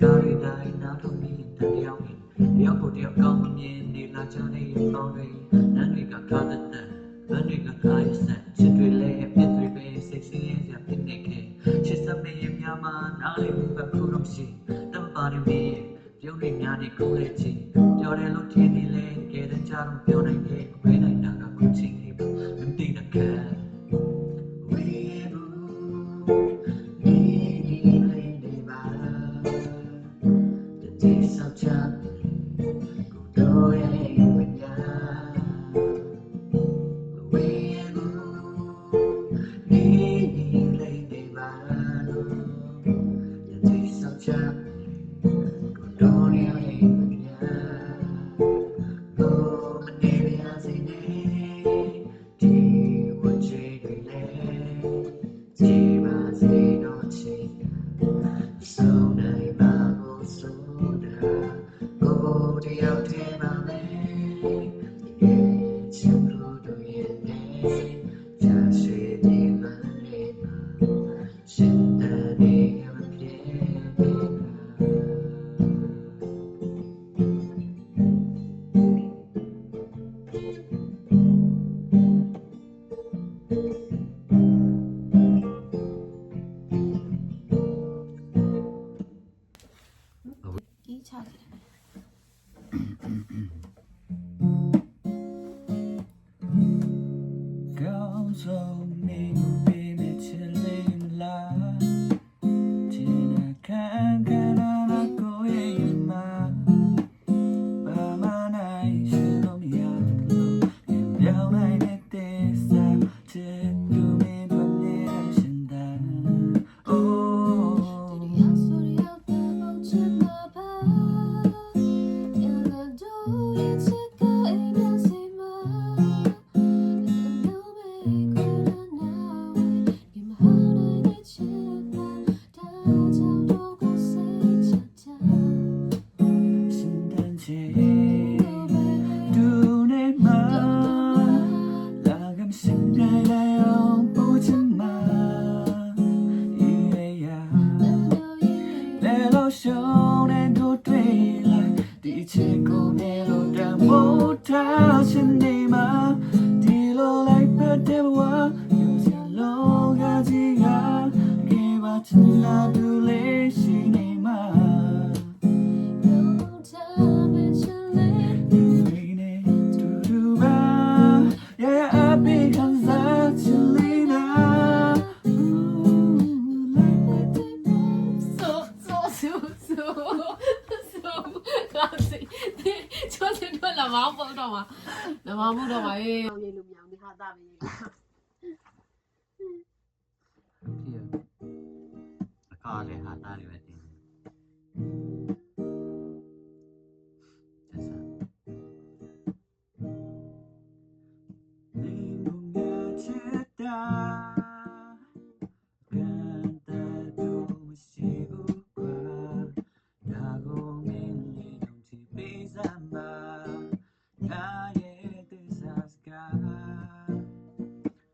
ကားတွေတိုင်းနားထောင်ပြီးတန်တယောက်ကိုတယောက်ကောင်းမမြင်နေလာကြတဲ့ပေါင်းတွေနန်းတွေကခါသက်သက်ဗန်းတွေကခါရဆက်ချစ်တွေလဲပြစ်တွေပဲစိတ်ဆင်းရဲစရာဖြစ်နေခဲ့ချစ်စမင်းရဲ့များမှာနားလေမှုပဲခုတော့ရှိတမပါနေပြီပြုံးတွေများနေခုလေချီပြောတယ်လို့ထင်နေလဲတကယ်တမ်းကြတော့ပြောနိုင်ခဲ့ဝေးနိုင်တာကခုချင်းလေးမသိတဲ့ခံ Lama apa udah mah? Lama udah mah eh. Yang lu yang di hata ni. အခါလေဟာတာတွေပဲတင်တယ်နေမငါချစ်တာကန်တာတို့မရှိဘူးကွာဒါကိုမင်းလေးတို့ချစ်ပေးစမ်းပါငါရဲ့သစ္စာစကား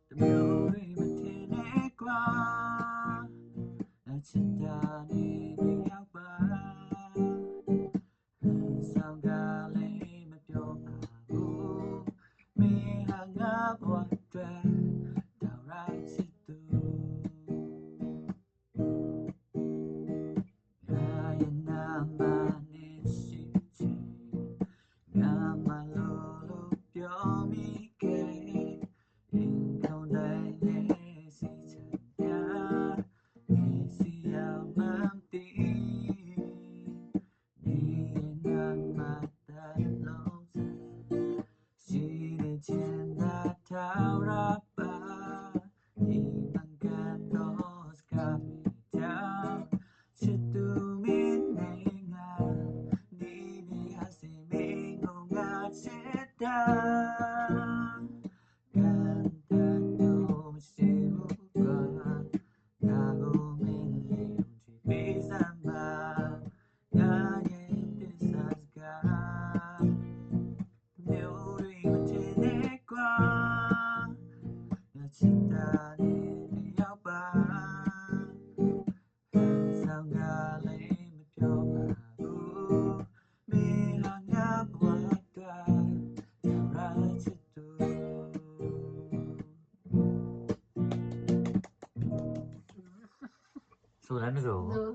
တမျိုးတွေမထင်နဲ့ကွာချစ်တာနေမရောက်ပါဆောင်ကလေးမပြောပါဘူးမင်းဟာငါဘဝအတွက်တောင်းရချစ်သူငါရဲ့နာမနဲ့ရှိချင်ငါမလို့ပြောမိခဲ့ရင်ကောင်းတယ်စီချင်ဆောင်ကလေးမပြောပါ ဆိုလည်းမဆို ဆို